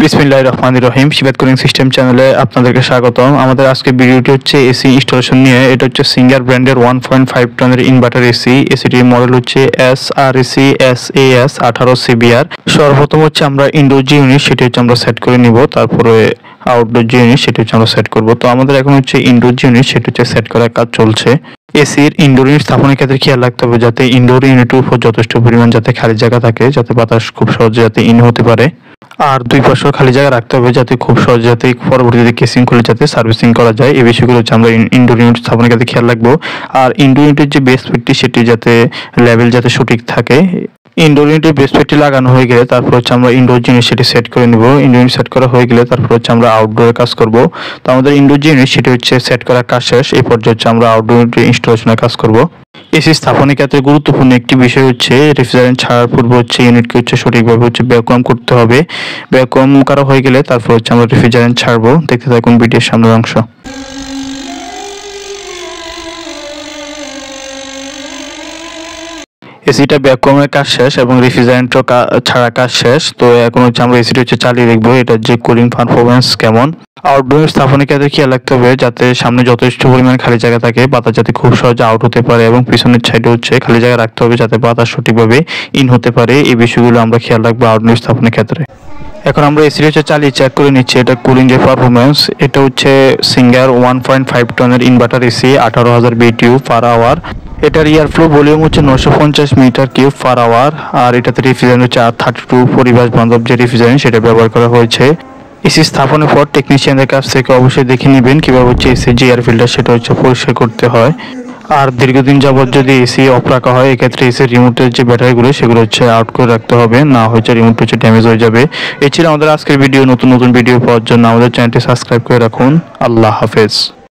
বিসমিল্লাহির রহমানির রহিম। শিবাত cooling system চ্যানেলে আপনাদেরকে স্বাগতম। আমাদের আজকে ভিডিওটি হচ্ছে এসি ইনস্টলেশন নিয়ে। এটা হচ্ছে সিঙ্গার ব্র্যান্ডের 1.5 টনের ইনভার্টার এসি। এসিটির মডেল হচ্ছে SREC SAS 18 CBR। সর্বপ্রথম হচ্ছে আমরা ইনডোর যে ইউনিট সেটি হচ্ছে আমরা সেট করে নিব, তারপরে আউটডোর যে ইউনিট সেটি হচ্ছে আমরা সেট করব। তো আমাদের এখন হচ্ছে ইনডোর যে ইউনিট সেটি হচ্ছে সেট করার কাজ চলছে। এসির ইনডোর ইউনিট স্থাপনের ক্ষেত্রে খেয়াল রাখতে হবে যাতে ইনডোর ইউনিটের উপর যথেষ্ট পরিমাণ যাতে খালি জায়গা থাকে, যাতে বাতাস খুব সহজে যাতে ইন হতে পারে। আর দুই পাশেও খালি জায়গা রাখতে হবে যাতে খুব সহজে যাতে পরবর্তীতে কেসিং খুলে যাতে সার্ভিসিং করা যায়। এই বিষয়গুলো হচ্ছে আমরা ইনডোর ইউনিট স্থাপনের ক্ষেত্রে খেয়াল রাখবো। আর ইনডোর ইউনিটের যে বেস ফিটটি সেটি যাতে লেভেল যাতে সঠিক থাকে। ইনডোর ইউনিটের বেস ফিটটি লাগানো হয়ে গেলে তারপর হচ্ছে আমরা ইনডোর জিনিস সেটি সেট করে নেব। ইনডোর ইউনিট সেট করা হয়ে গেলে তারপর হচ্ছে আমরা আউটডোরে কাজ করব। তো আমাদের ইনডোর জিনিস সেটি হচ্ছে সেট করার কাজ শেষ। এই পর্যায়ে হচ্ছে আমরা আউটডোর ইউনিটের ইনস্টলেশনের কাজ করব। এসি স্থাপনের ক্ষেত্রে গুরুত্বপূর্ণ একটি বিষয় হচ্ছে রেফ্রিজারেন্ট ছাড়ার পূর্বে হচ্ছে ইউনিটকে হচ্ছে সঠিকভাবে হচ্ছে ভ্যাকুয়াম করতে হবে। ভ্যাকুয়াম করা হয়ে গেলে তারপর হচ্ছে আমরা রেফ্রিজারেন্ট ছাড়বো। দেখতে থাকুন ভিডিওর সামনের অংশ। এসিটা ভ্যাকুয়ামের কাজ শেষ এবং রেফ্রিজারেন্টও ছাড়া কাজ শেষ। তো এখন হচ্ছে আমরা এসিটা হচ্ছে চালিয়ে দেখবো এটার যে কুলিং পারফরমেন্স কেমন। আউটডোর স্থাপনের ক্ষেত্রে খেয়াল রাখতে হবে যাতে সামনে যথেষ্ট পরিমাণে খালি জায়গা থাকে, বাতাস যাতে খুব সহজে আউট হতে পারে, এবং পিছনের সাইডে হচ্ছে খালি জায়গা রাখতে হবে যাতে বাতাস সঠিকভাবে ইন হতে পারে। এই বিষয়গুলো আমরা খেয়াল রাখবো আউটডোর স্থাপনের ক্ষেত্রে। এখন আমরা এসি হচ্ছে চালিয়ে চেক করে নিচ্ছি এটা কুলিং যে পারফরমেন্স। এটা হচ্ছে সিঙ্গার 1.5 টনের inverter AC, 18,000 BTU per hour. এটার এয়ার ফ্লো ভলিউম হচ্ছে 950 মিটার কিউব পার আওয়ার। আর এটাতে রেফ্রিজারেন্ট হচ্ছে R32 পরিবেশ বান্ধব যে রেফ্রিজারেন্ট সেটা ব্যবহার করা হয়েছে। এসি স্থাপনের পর টেকনিশিয়ানদের কাছ থেকে অবশ্যই দেখে নেবেন কিভাবে হচ্ছে এসি যে এয়ার ফিল্টার সেটা হচ্ছে পরিষ্কার করতে হয়। আর দীর্ঘদিন যাবত যদি এসি অফ রাখা হয় এক্ষেত্রে এসি রিমোটের যে ব্যাটারিগুলো সেগুলো হচ্ছে আউট করে রাখতে হবে, না হচ্ছে রিমোট হচ্ছে ড্যামেজ হয়ে যাবে। এই ছিল আমাদের আজকের ভিডিও। নতুন নতুন ভিডিও পাওয়ার জন্য আমাদের চ্যানেলটি সাবস্ক্রাইব করে রাখুন। আল্লাহ হাফেজ।